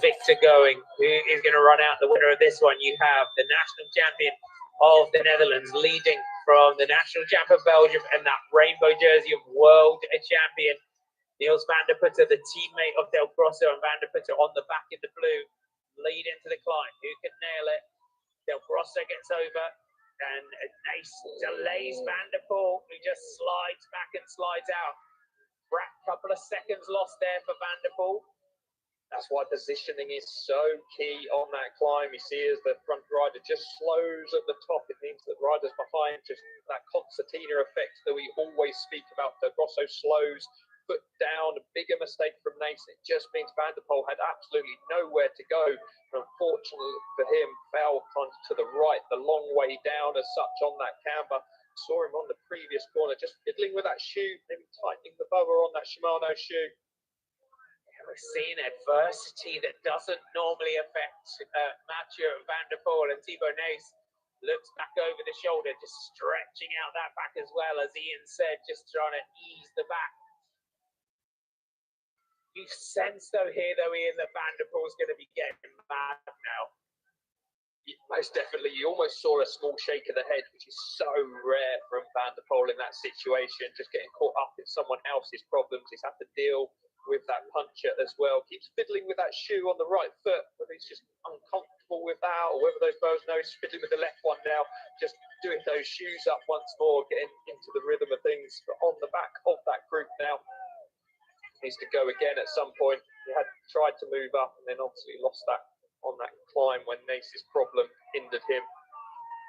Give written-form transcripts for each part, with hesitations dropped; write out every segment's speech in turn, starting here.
victor going. Who is going to run out the winner of this one? You have the national champion of the Netherlands leading from the national champ of Belgium and that rainbow jersey of world champion Niels van der Putte, the teammate of Del Grosso, and van der Putte on the back in the blue, lead into the climb. Who can nail it? Del Grosso gets over, and a nice delays Van der Poel, who just slides back and slides out. Couple of seconds lost there for Van der Poel. That's why positioning is so key on that climb. You see as the front rider just slows at the top, it means that riders behind, just that concertina effect that we always speak about. Del Grosso slows, foot down, a bigger mistake from Nace. It just means Van der Poel had absolutely nowhere to go. And unfortunately for him, fell kind of to the right, the long way down as such on that camber. Saw him on the previous corner, just fiddling with that shoe, maybe tightening the boa on that Shimano shoe. We're seeing adversity that doesn't normally affect Mathieu van der Poel, and Thibaut Nace looks back over the shoulder, just stretching out that back as well, as Ian said, just trying to ease the back. You sense though here, Ian, that Van der Poel's going to be getting mad now. Most definitely, you almost saw a small shake of the head, which is so rare from Van der Poel in that situation. Just getting caught up in someone else's problems. He's had to deal with that puncher as well. Keeps fiddling with that shoe on the right foot, whether he's just uncomfortable with that or whether those bows know he's fiddling with the left one now. Just doing those shoes up once more, getting into the rhythm of things. But on the back of that group now, needs to go again at some point. He had tried to move up and then obviously lost that on that climb when Nace's problem hindered him.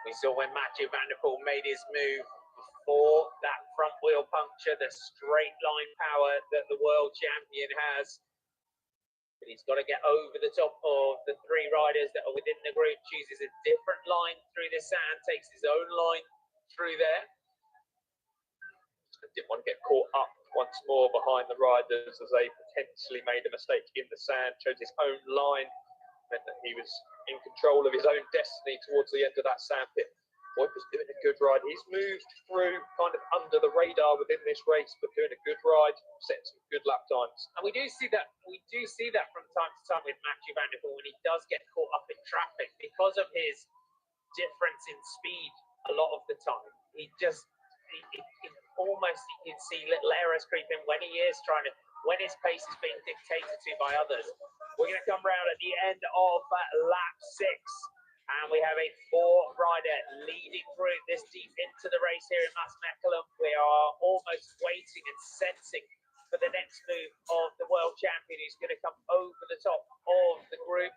We saw when Mathieu van der Poel made his move before that front wheel puncture, the straight line power that the world champion has. But he's got to get over the top of the three riders that are within the group, chooses a different line through the sand, takes his own line through there. Didn't want to get caught up once more behind the riders as they potentially made a mistake in the sand, chose his own line. Meant that he was in control of his own destiny towards the end of that sandpit. Boyd was doing a good ride. He's moved through kind of under the radar within this race, but doing a good ride, set some good lap times. And we do see that from time to time with Mathieu van der Poel when he does get caught up in traffic because of his difference in speed a lot of the time. He almost, you can see little errors creeping when he is trying to, when his pace is being dictated to by others. We're going to come round at the end of lap 6, and we have a 4-rider leading through this deep into the race here in Maasmechelen. We are almost waiting and sensing for the next move of the world champion who's going to come over the top of the group.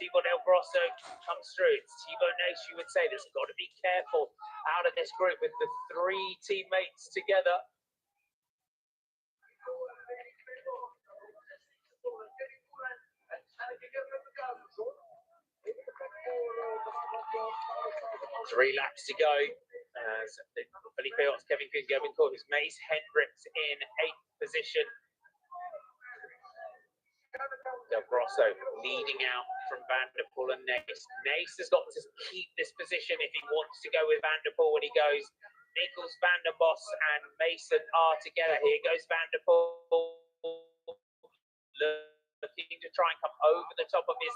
Thibaut Del Grosso comes through. It's Thibaut Nace, you would say, that's got to be careful out of this group with the 3 teammates together. Three laps to go. Felipe Ots, Kevin Kuhn, Gavin Cordes, Mace Hendricks in 8th position. Del Grosso leading out from Van der Poel and Nace. Nace has got to keep this position if he wants to go with Van der Poel when he goes. Nichols, Van der Bos and Mason are together. Here goes Van der Poel looking to try and come over the top of his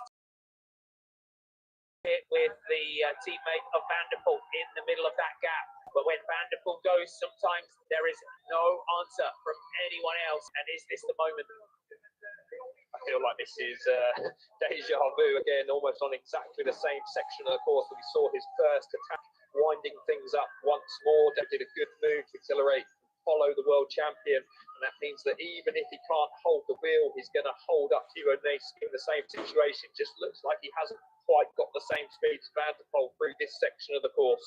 with the teammate of Van der Poel in the middle of that gap. But when Van der Poel goes, sometimes there is no answer from anyone else. And is this the moment? I feel like this is deja vu again, almost on exactly the same section of the course that we saw his first attack, winding things up once more. They did a good move to accelerate, follow the world champion, and that means that even if he can't hold the wheel, he's going to hold up Thibaut Nace in the same situation. Just looks like he hasn't quite got the same speed as Van der Poel through this section of the course.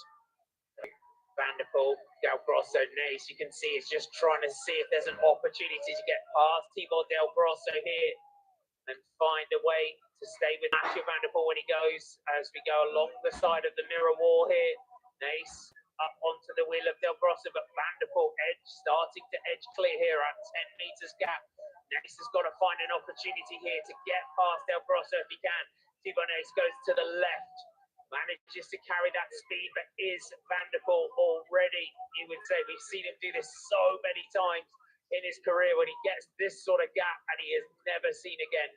Van der Poel, Del Grosso, Nace, you can see is just trying to see if there's an opportunity to get past Thibaut Del Grosso here and find a way to stay with Mathieu van der Poel when he goes, as we go along the side of the mirror wall here. Nace up onto the wheel of Del Grosso, but Van der Poel starting to edge clear here at 10 meters gap. Nace has got to find an opportunity here to get past Del Grosso if he can. Thibaut Nace goes to the left, manages to carry that speed, but is Van der Poel already, you would say, we've seen him do this so many times in his career when he gets this sort of gap and he is never seen again.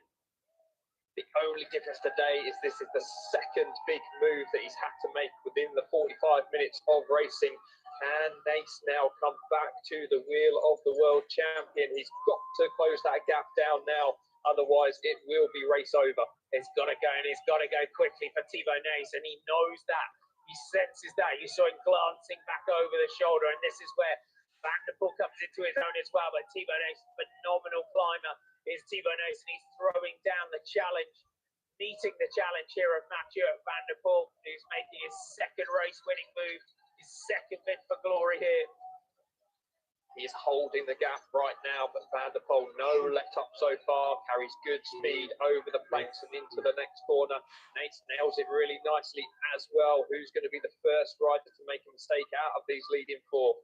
The only difference today is this is the second big move that he's had to make within the 45 minutes of racing. And Nace now come back to the wheel of the world champion. He's got to close that gap down now. Otherwise, it will be race over. It's got to go, and it's got to go quickly for Thibaut Nace, and he knows that. He senses that. You saw him glancing back over the shoulder, and this is where Van der Poel comes into his own as well. But Thibaut Nace, phenomenal climber, is Thibaut Nace, and he's throwing down the challenge, meeting the challenge here of Mathieu Van der Poel, who's making his second race-winning move, his second bid for glory here. He's holding the gap right now, but Van der Poel, no let up so far, carries good speed over the planks and into the next corner. Nace nails it really nicely as well. Who's going to be the first rider to make a mistake out of these leading four?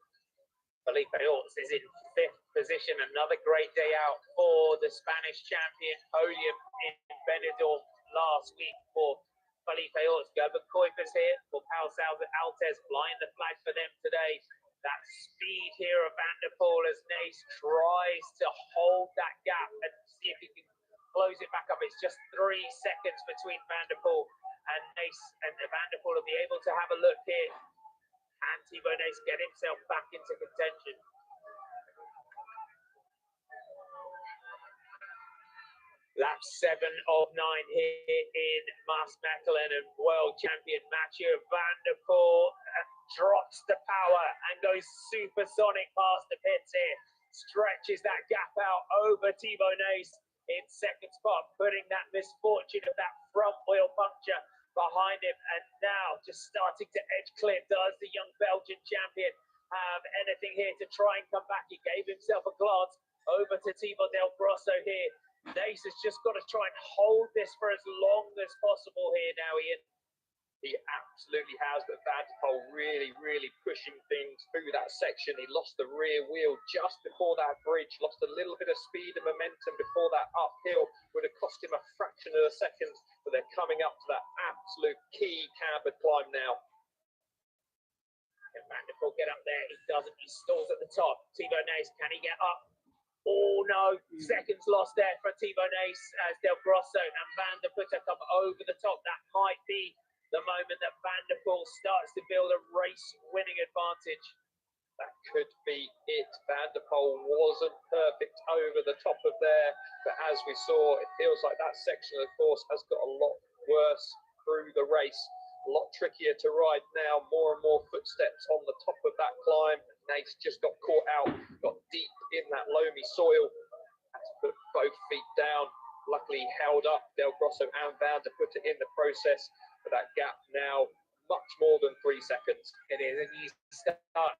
Felipe Orts is in 5th position. Another great day out for the Spanish champion. Podium in Benidorm last week for Felipe Orts. Gerben Kuipers here for Pau Altez, flying the flag for them today. That speed here of Van der Poel as Nace tries to hold that gap and see if he can close it back up. It's just 3 seconds between Van der Poel and Nace, and Van der Poel will be able to have a look here. And Thibaut Nace get himself back into contention. Lap 7 of 9 here in Maasmechelen, and world champion Mathieu Van der Poel drops the power and goes supersonic past the pits here. Stretches that gap out over Thibaut Nace in 2nd spot, putting that misfortune of that front wheel puncture behind him. And now just starting to edge clear. Does the young Belgian champion have anything here to try and come back? He gave himself a glance over to Thibaut Del Grosso here. Nace has just got to try and hold this for as long as possible here now, Ian. He absolutely has, but Van der Poel really pushing things through that section. He lost the rear wheel just before that bridge, lost a little bit of speed and momentum before that uphill. Would have cost him a fraction of a second, but they're coming up to that absolute key cambered climb now. Can Van der Poel get up there? He doesn't. He stalls at the top. Thibaut Nace, can he get up? Oh no, seconds lost there for Thibaut Nace as Del Grosso and Van der Poel come over the top. That might be the moment that Van der Poel starts to build a race-winning advantage. That could be it. Van der Poel wasn't perfect over the top of there, but as we saw, it feels like that section of the course has got a lot worse through the race. A lot trickier to ride now, more and more footsteps on the top of that climb. Nace just got caught out, got deep in that loamy soil, had to put both feet down. Luckily held up Del Grosso and Van der Poel in the process. That gap now much more than 3 seconds. It is, and you start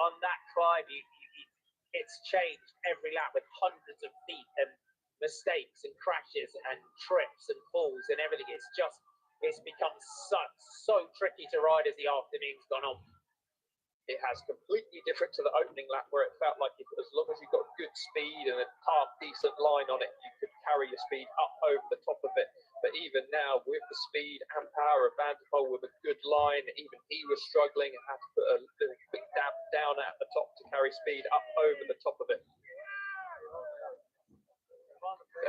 on that climb, it's changed every lap with hundreds of feet and mistakes and crashes and trips and falls and everything. It's become so tricky to ride as the afternoon's gone on. It has completely different to the opening lap, where it felt like as long as you got good speed and a half decent line on it, you could carry your speed up over the top of it. But even now, with the speed and power of Van der Poel with a good line, even he was struggling and had to put a little quick dab down at the top to carry speed up over the top of it.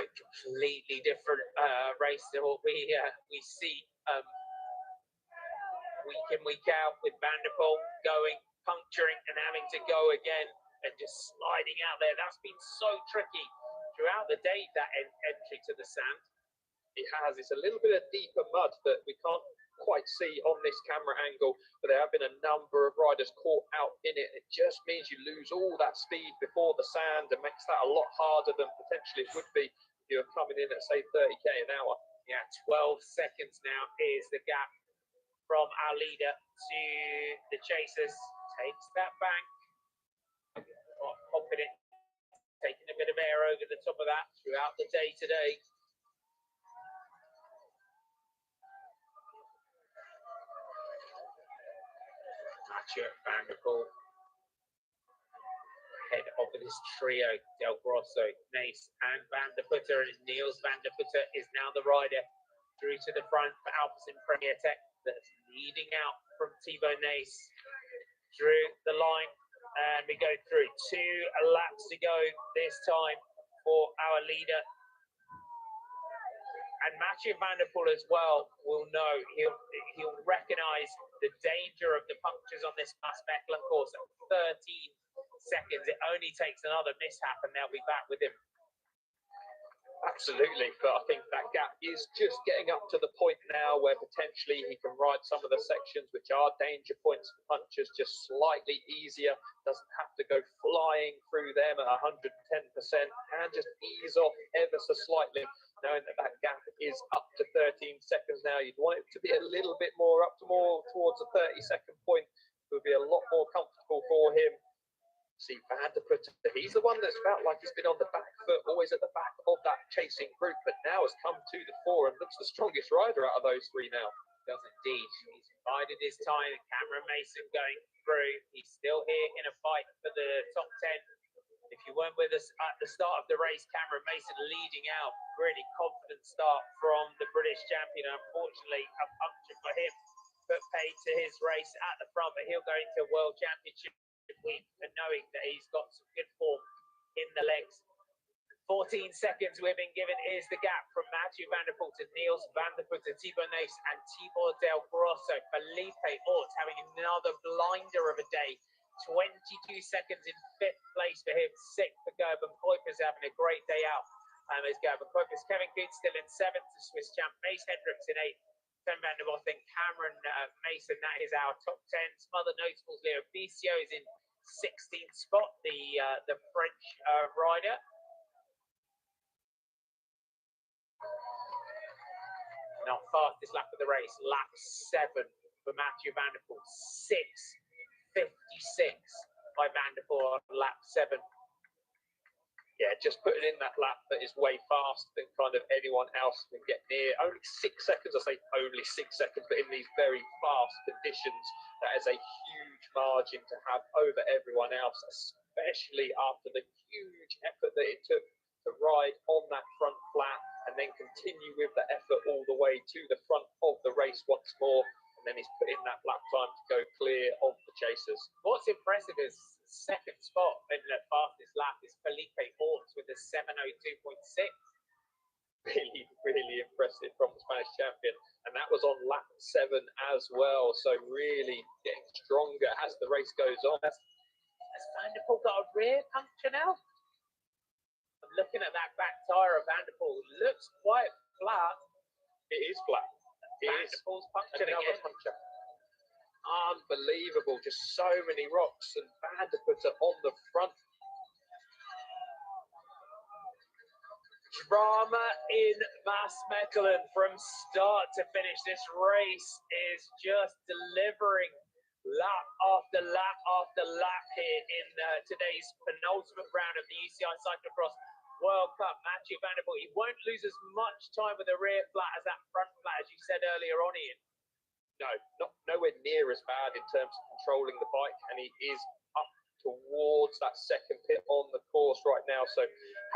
A completely different race than what we see week in, week out, with Van der Poel going, puncturing and having to go again and just sliding out there. That's been so tricky throughout the day, that entry to the sand. It has. It's a little bit of deeper mud that we can't quite see on this camera angle, but there have been a number of riders caught out in it. It just means you lose all that speed before the sand and makes that a lot harder than potentially it would be if you were coming in at, say, 30k an hour. Yeah, 12 seconds now is the gap from our leader to the chasers. Takes that bank. Confident, taking a bit of air over the top of that throughout the day today. Mathieu Van der Poel, head of this trio: Del Grosso, Nace and Van der Poel. And Niels Van der Poel is now the rider through to the front for Alpecin Premier Tech, that's leading out from Thibaut Nace through the line. And we go through 2 laps to go this time for our leader. And Mathieu van der Poel as well will know, he'll recognise the danger of the punctures on this Mas Mechelen course at 13 seconds. It only takes another mishap and they'll be back with him. Absolutely, but I think that gap is just getting up to the point now where potentially he can ride some of the sections which are danger points for punchers just slightly easier, doesn't have to go flying through them at 110% and just ease off ever so slightly, knowing that that gap is up to 13 seconds now. You'd want it to be a little bit more up to more towards the 30-second point. It would be a lot more comfortable for him. See, Van der Poel, he's the one that's felt like he's been on the back foot, always at the back of that chasing group, but now has come to the fore and looks the strongest rider out of those three now. Does indeed. He's bided his time. Cameron Mason going through. He's still here in a fight for the top 10. If you weren't with us at the start of the race, Cameron Mason leading out. Really confident start from the British champion. Unfortunately, a puncture for him put paid to his race at the front, but he'll go into World Championship week and knowing that he's got some good form in the legs. 14 seconds we've been given is the gap from Mathieu van der Poel to Niels van der Poel to Thibaut Naes and Thibaut Del Grosso. Felipe Ort having another blinder of a day. 22 seconds in 5th place for him. 6th for Gerben Kuipers having a great day out. As Gerben Kuipers, Kevin Good still in 7th, the Swiss champ. Mace Hendricks in 8th. Sven van der Both and Cameron Mason, that is our top 10. Some other notables, Leo Ficio is in 16th spot, the French rider. Now fastest lap of the race, lap 7 for Mathieu van der Poel. 6:56 by van der Poel on lap 7. Yeah, just putting in that lap that is way faster than kind of anyone else can get near. Only 6 seconds, I say only 6 seconds, but in these very fast conditions, that is a huge margin to have over everyone else, especially after the huge effort that it took to ride on that front flat and then continue with the effort all the way to the front of the race once more. And then he's put in that lap time to go clear of the chasers. What's impressive is second spot in the fastest lap is Felipe Ort with a 7:02.6. Really, really impressive from the Spanish champion. And that was on lap 7 as well. So really getting stronger as the race goes on. Has Van der Poel got a rear puncture now? I'm looking at that back tyre of Van der Poel. Looks quite flat. It is flat. It Van is der Poel's punctured another again. puncture. Unbelievable. Just so many rocks and Van der Poel on the front. Drama in Mas Mechelen from start to finish. This race is just delivering lap after lap after lap here in today's penultimate round of the UCI Cyclocross World Cup. Mathieu van der Poel, he won't lose as much time with the rear flat as that front flat, as you said earlier on, Ian. No, nowhere near as bad in terms of controlling the bike, and he is up towards that second pit on the course right now, so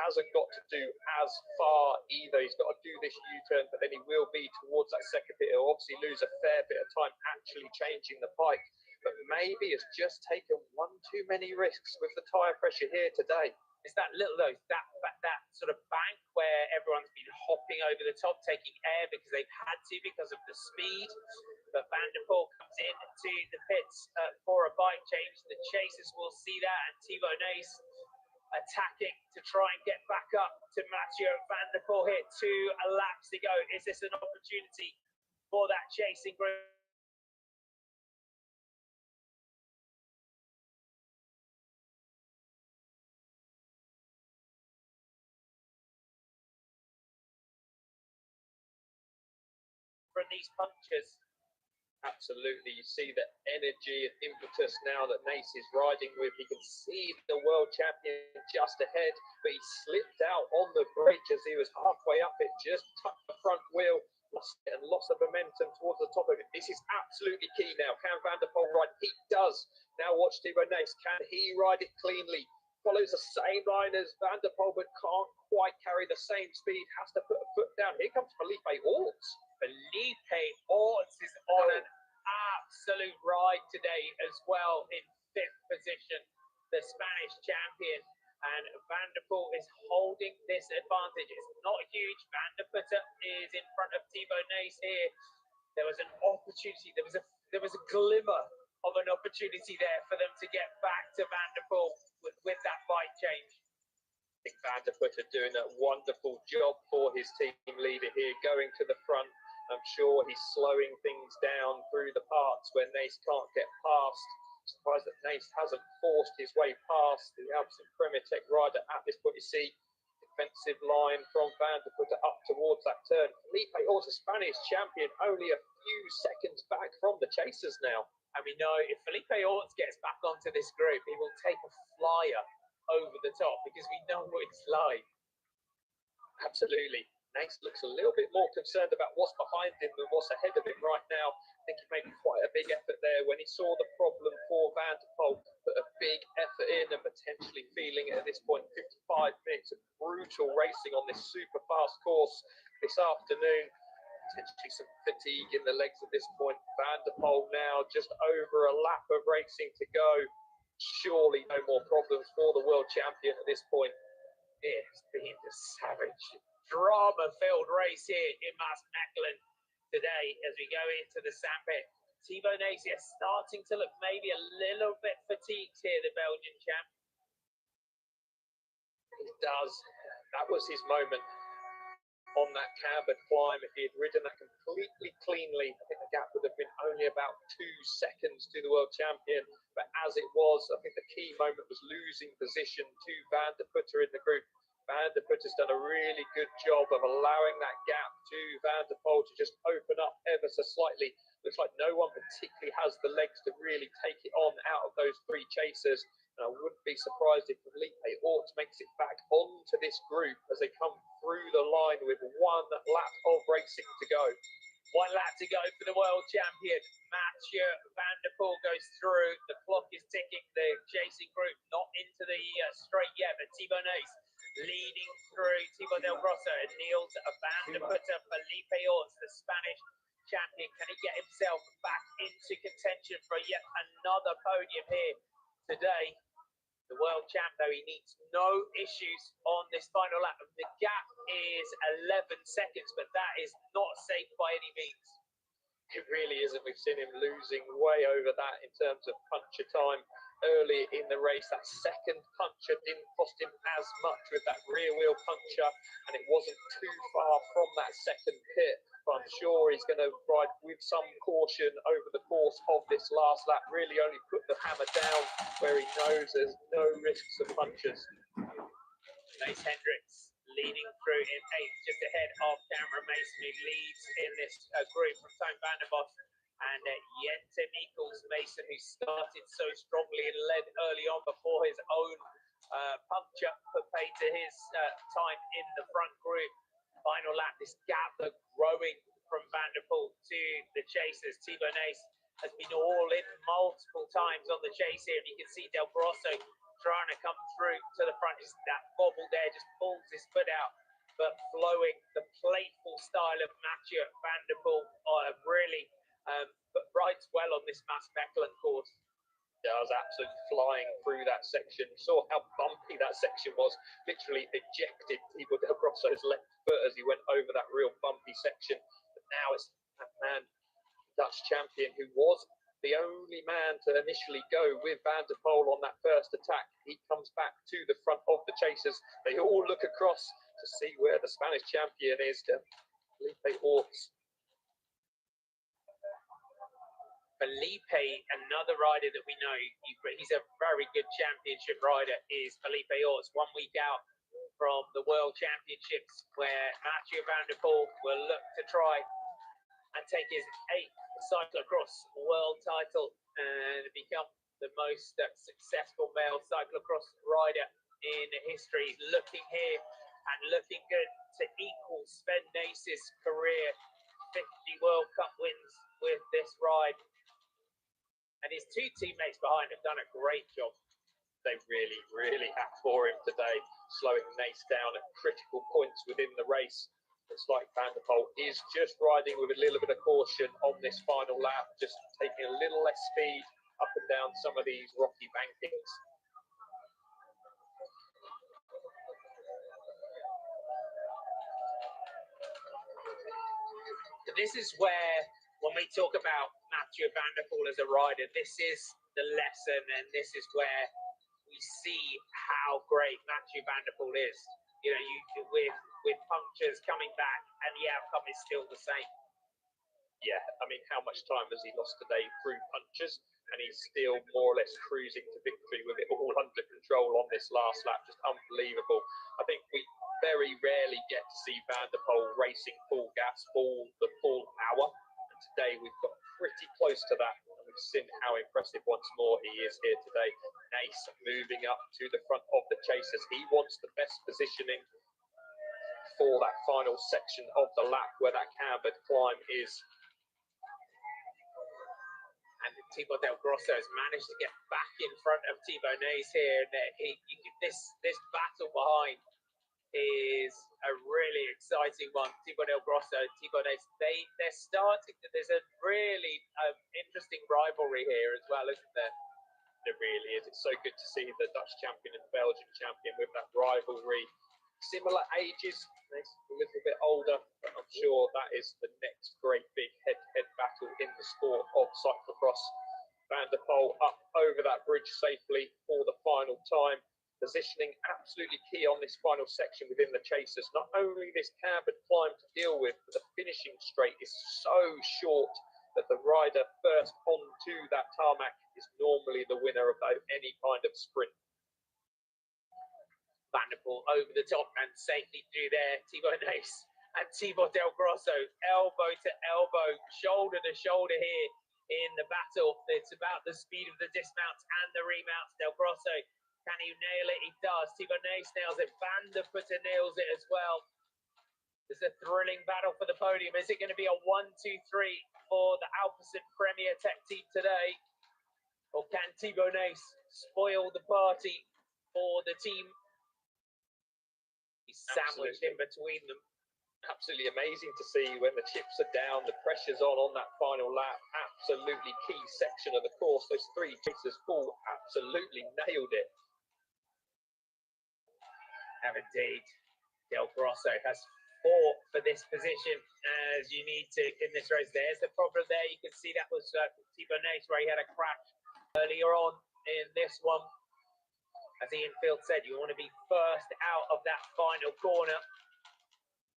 hasn't got to do as far either. He's got to do this U-turn, but then he will be towards that second pit. He'll obviously lose a fair bit of time actually changing the bike, but maybe has just taken one too many risks with the tyre pressure here today. It's that little, that sort of bank where everyone's been hopping over the top, taking air because they've had to because of the speed. But Van der Poel comes in to the pits for a bike change. The chasers will see that, and Thibaut Naes attacking to try and get back up to Mathieu van der Poel here. 2 laps to go. Is this an opportunity for that chasing group? From these punctures. Absolutely, you see the energy and impetus now that Nace is riding with. He can see the world champion just ahead, but he slipped out on the bridge as he was halfway up it, just touched the front wheel, lost it and lost the momentum towards the top of it. This is absolutely key now. Can Van der Poel ride? He does. Now watch Thibaut Naes. Can he ride it cleanly? Follows the same line as Van der Poel, but can't quite carry the same speed. Has to put a foot down. Here comes Felipe Ort. Felipe Ort is on an absolute ride today as well in 5th position. The Spanish champion and Van der Poel is holding this advantage. It's not huge. Van der Putter is in front of Thibaut Nys here. There was an opportunity. There was a glimmer of an opportunity there for them to get back to Van der Poel with that bike change. I think Van der Putter doing a wonderful job for his team leader here, going to the front. I'm sure he's slowing things down through the parts where Nys can't get past. Surprised that Nys hasn't forced his way past the absent Premier Tech rider at this point. You see defensive line from Van der Putter up towards that turn. Felipe Orts, a Spanish champion, only a few seconds back from the chasers now. And we know if Felipe Orts gets back onto this group, he will take a flyer over the top because we know what it's like. Absolutely. Nys looks a little bit more concerned about what's behind him than what's ahead of him right now. I think he made quite a big effort there when he saw the problem for Van der Poel, put a big effort in and potentially feeling it at this point. 55 minutes of brutal racing on this super fast course this afternoon. Potentially some fatigue in the legs at this point. Van der Poel now just over a lap of racing to go. Surely no more problems for the world champion at this point. It's been a savage, drama-filled race here in Maasmechelen today as we go into the sandpit. Thibaut Nys starting to look maybe a little bit fatigued here, the Belgian champ. He does. That was his moment on that cambered climb. If he had ridden that completely cleanly, I think the gap would have been only about 2 seconds to the world champion. But as it was, I think the key moment was losing position to Van der Putter in the group. Van der Putter's done a really good job of allowing that gap to Van der Poel to just open up ever so slightly. Looks like no one particularly has the legs to really take it on out of those 3 chasers. And I wouldn't be surprised if Felipe Orts makes it back onto this group as they come through the line with 1 lap of racing to go. 1 lap to go for the world champion. Mathieu Van der Poel goes through. The clock is ticking. The chasing group not into the straight yet, but Thibaut Nys leading through. Thibaut Del Grosso and Niels Van der Putter. Felipe Orts, the Spanish champion. Can he get himself back into contention for yet another podium here today? The world champ, though, he needs no issues on this final lap. The gap is 11 seconds, but that is not safe by any means. It really isn't. We've seen him losing way over that in terms of puncher time early in the race. That second puncher didn't cost him as much with that rear wheel puncher, and it wasn't too far from that second pit. But I'm sure he's going to ride with some caution over the course of this last lap, really only put the hammer down where he knows there's no risks of punches. Nys Hendricks leading through in 8th, just ahead of Cameron Mason, who leads in this group from Toon van der Bos, and Jente Michels Mason, who started so strongly and led early on before his own puncture put paid to his time in the front group. Final lap, this gap growing from Van der Poel to the chasers. Thibaut Nys has been all in multiple times on the chase here, and you can see Del Grosso trying to come through to the front. Just that bobble there just pulls his foot out, but flowing the playful style of Mathieu Van der Poel really but rides well on this Maasmechelen course. Yeah, I was absolutely flying through that section. Saw how bumpy that section was. Literally ejected Thibaut Del Grosso's left foot as he went over that real bumpy section. But now it's that man, Dutch champion, who was the only man to initially go with Van der Poel on that first attack. He comes back to the front of the chasers. They all look across to see where the Spanish champion is, Felipe Orts. Felipe, another rider that we know, he's a very good championship rider, is Felipe Orts. 1 week out from the World Championships, where Mathieu Van der Poel will look to try and take his 8th cyclocross world title and become the most successful male cyclocross rider in history. He's looking here and looking good to equal Sven Nys's career. 50 World Cup wins with this ride. And his 2 teammates behind have done a great job. They really, really have for him today, slowing Nys down at critical points within the race. Looks like Van der Poel is just riding with a little bit of caution on this final lap, just taking a little less speed up and down some of these rocky bankings. this is where, when we talk about Mathieu van der Poel as a rider, this is the lesson, and this is where we see how great Mathieu van der Poel is. You know, with punctures coming back, and the outcome is still the same. Yeah, I mean, how much time has he lost today through punctures? And he's still more or less cruising to victory with it all under control on this last lap. Just unbelievable. I think we very rarely get to see Van der Poel racing full gas for the full hour. And today we've got pretty close to that. And we've seen how impressive once more he is here today. Nace moving up to the front of the chasers. He wants the best positioning for that final section of the lap where that cambered climb is. And Thibaut Del Grosso has managed to get back in front of Thibaut Nace here. This battle behind is a really exciting one. Thibaut Del Grosso, Thibaut Nace, they're starting. There's a really interesting rivalry here as well, isn't there? It really is. It's so good to see the Dutch champion and the Belgian champion with that rivalry. Similar ages, a little bit older, but I'm sure that is the next great big head-to-head battle in the sport of cyclocross. Van der Poel up over that bridge safely for the final time. Positioning absolutely key on this final section within the chasers. Not only this cambered climb to deal with, but the finishing straight is so short that the rider first onto that tarmac is normally the winner of any kind of sprint. Van der Poel over the top and safely through there. Thibaut Nace and Thibaut Del Grosso, elbow to elbow, shoulder to shoulder here in the battle. It's about the speed of the dismounts and the remounts. Del Grosso, can he nail it? He does. Thibaut Nace nails it. Van der Putter nails it as well. It's a thrilling battle for the podium. Is it going to be a 1-2-3 for the Alpecin Premier Tech team today? Or can Thibaut Nace spoil the party for the team? He's sandwiched in between them. Absolutely amazing to see when the chips are down, the pressure's on that final lap. Absolutely key section of the course. Those three chasers all absolutely nailed it. Have indeed. Del Grosso has fought for this position as you need to in this race. There's the problem there. You can see that was Thibaut Nace where he had a crash earlier on in this one. As Ian Field said, you want to be first out of that final corner.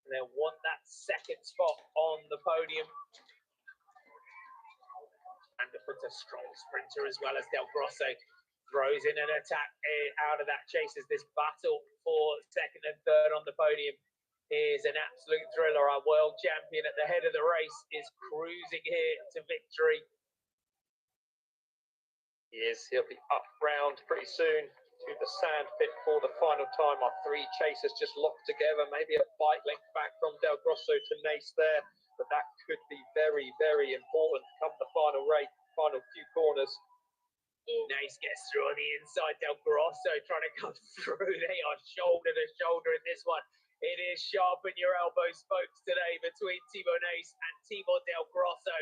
And they want that second spot on the podium. And to put a strong sprinter as well as Del Grosso throws in an attack out of that chase as this battle for second and third on the podium is an absolute thriller. Our world champion at the head of the race is cruising here to victory. He is. He'll be up round pretty soon to the sand pit for the final time. Our three chasers just locked together, maybe a bike length back from Del Grosso to Nace there, but that could be very, very important come the final race, final few corners. Nace gets through on the inside. Del Grosso trying to come through. They are shoulder to shoulder in this one. It is sharpen your elbow spokes today between Thibaut Nace and Thibaut Del Grosso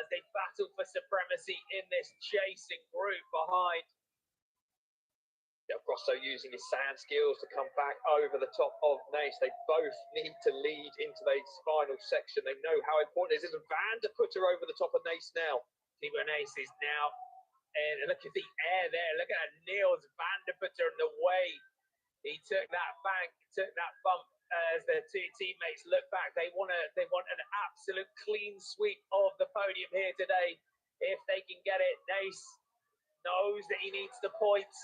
as they battle for supremacy in this chasing group behind. Del Grosso using his sand skills to come back over the top of Nace. They both need to lead into this final section. They know how important it is. Van der Putter over the top of Nace now. Thibaut Nace is now, and look at the air there. Look at Niels Van der Putter and the way he took that bank, took that bump as their two teammates look back. They want an absolute clean sweep of the podium here today. If they can get it, Nace knows that he needs the points.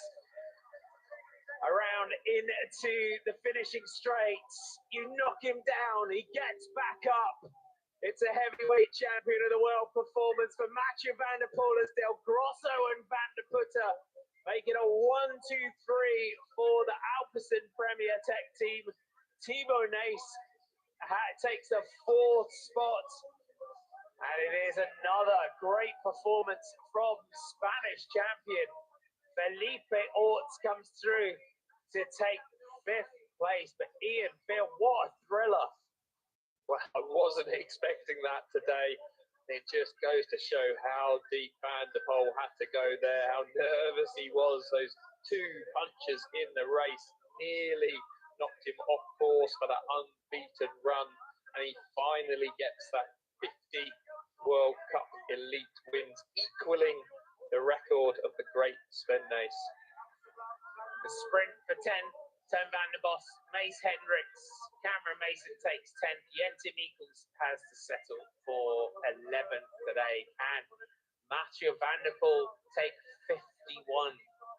Around into the finishing straights, you knock him down, he gets back up. It's a heavyweight champion of the world performance for Mathieu van der Poel as Del Grosso and Van der Putter make it a 1-2-3 for the Alpecin Premier Tech team. Thibaut Nace takes the fourth spot, and it is another great performance from Spanish champion Felipe Orts comes through to take fifth place. But Ian, Phil, what a thriller. Well, I wasn't expecting that today. It just goes to show how deep Van der Poel had to go there, how nervous he was. Those two punches in the race nearly knocked him off course for that unbeaten run. And he finally gets that 5th World Cup elite wins, equaling the record of the great Sven Nys. The sprint for 10, Teun van der Bos, Mace Hendricks, Cameron Mason takes 10, Jente Michels has to settle for 11th today, and Mathieu van der Poel take 51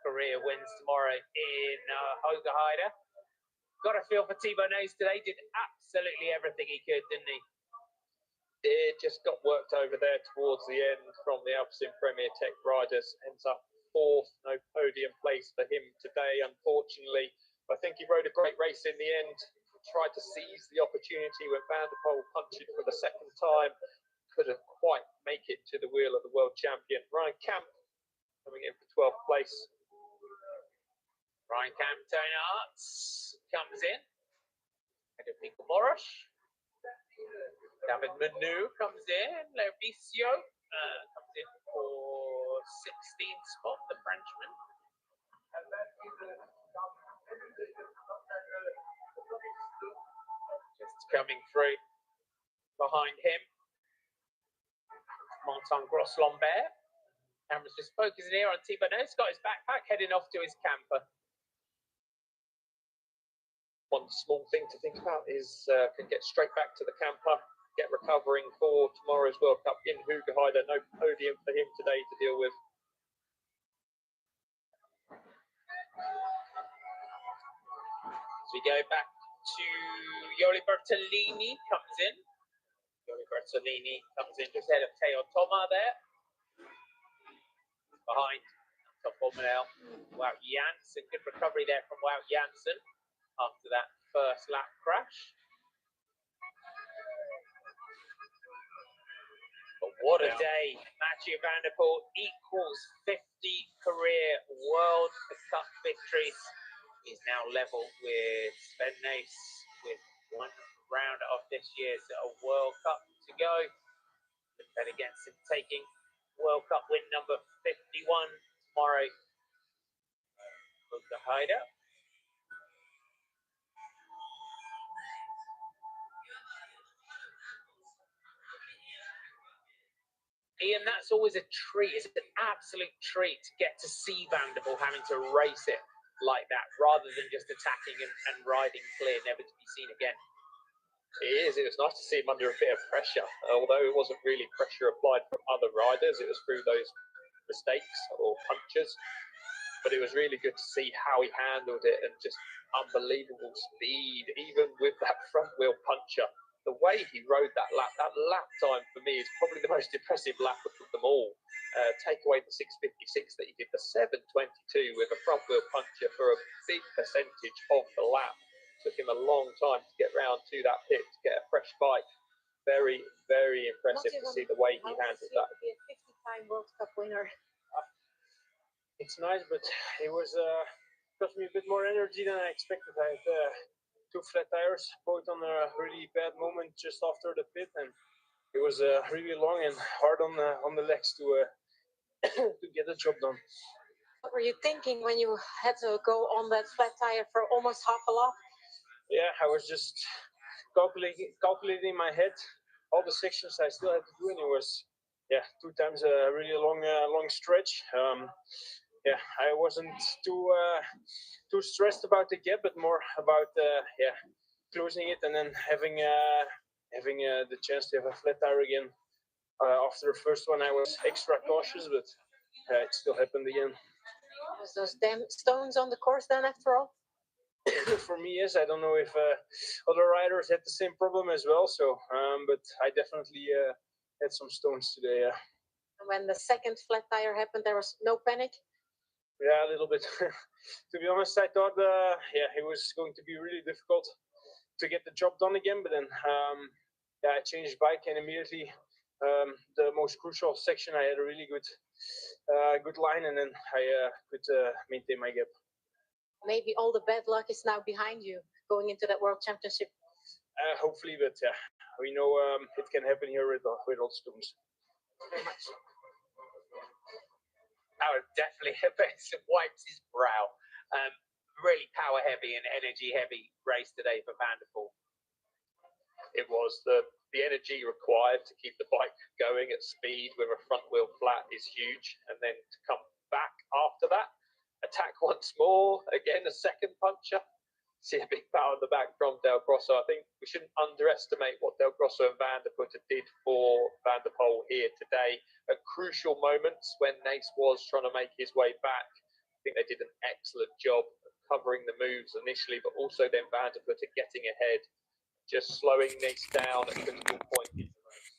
career wins tomorrow in Hogerheide. Got a feel for Thibaut Nys today, did absolutely everything he could, didn't he? It just got worked over there towards the end from the Alpecin Premier Tech riders. Ends up 4th, no podium place for him today, unfortunately. I think he rode a great race in the end. Tried to seize the opportunity when Van der Poel punched it for the second time. Couldn't quite make it to the wheel of the world champion. Ryan Camp coming in for 12th place. Ryan Camp, Tony Arts comes in. Ahead of Nico Moros. David Manu comes in. Lervicio comes in for 16th spot, the Frenchman. Just coming through behind him. Martin Gros-Lambert. Camera's just focusing here on Thibaut Nys. Got his backpack heading off to his camper. One small thing to think about is can get straight back to the camper, get recovering for tomorrow's World Cup in Hogerheide. No podium for him today to deal with. As we go back to Yoli Bertolini comes in. Yoli Bertolini comes in just ahead of Teo Toma there. Behind top Formel Wout Janssen. Good recovery there from Wout Janssen after that first lap crash. But what a day. Mathieu van der Poel equals 50 career World Cup victories. He's now level with Sven Nys with one round of this year's World Cup to go. Look bet against him taking World Cup win number 51 tomorrow. Hogerheide. Ian, that's always a treat. It's an absolute treat to get to see Van der Poel having to race it like that, rather than just attacking and riding clear, never to be seen again. It is. It was nice to see him under a bit of pressure, although it wasn't really pressure applied from other riders. It was through those mistakes or punches. But it was really good to see how he handled it, and just unbelievable speed, even with that front wheel puncher. The way he rode that lap time for me is probably the most impressive lap of them all. Take away the 6:56 that he did, the 7:22 with a front wheel puncher for a big percentage of the lap. Took him a long time to get round to that pit to get a fresh bike. Very, very impressive to see the way he handled that. To be a 50-time World Cup winner. It's nice, but it was cost me a bit more energy than I expected. I had 2 flat tires, both on a really bad moment just after the pit, and it was really long and hard on the legs to to get the job done. What were you thinking when you had to go on that flat tire for almost half a lap? Yeah, I was just calculating in my head all the sections I still had to do, and it was 2 times a really long stretch. Yeah, I wasn't too stressed about the gap, but more about closing it and then having the chance to have a flat tire again. After the first one, I was extra cautious, but it still happened again. Was those damn stones on the course then, after all? For me, yes. I don't know if other riders had the same problem as well. So, but I definitely had some stones today. And when the second flat tire happened, there was no panic? Yeah, a little bit. To be honest, I thought, it was going to be really difficult to get the job done again. But then, I changed bike, and immediately, the most crucial section, I had a really good line, and then I could maintain my gap. Maybe all the bad luck is now behind you, going into that World Championship. Hopefully, but we know it can happen here with all stones. Very much. Oh, definitely. Wipes his brow. Really power heavy and energy heavy race today for Van der Poel. It was. The the energy required to keep the bike going at speed with a front wheel flat is huge. And then to come back after that, attack once more, again, a second puncher. See a big power in the back from Del Grosso. I think we shouldn't underestimate what Del Grosso and Van der Putte did for Van der Poel here today. At crucial moments when Nace was trying to make his way back, I think they did an excellent job of covering the moves initially, but also then Van der Putte getting ahead, just slowing Nace down at critical point in the race.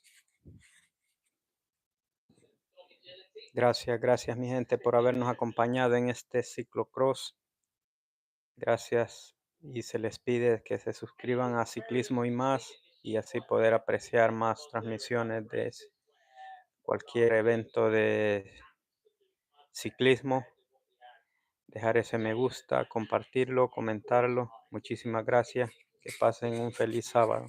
Gracias mi gente por habernos acompañado en este ciclocross. Gracias y se les pide que se suscriban a Ciclismo y Más y así poder apreciar más transmisiones de cualquier evento de ciclismo. Dejar ese me gusta, compartirlo, comentarlo. Muchísimas gracias. Que pasen un feliz sábado.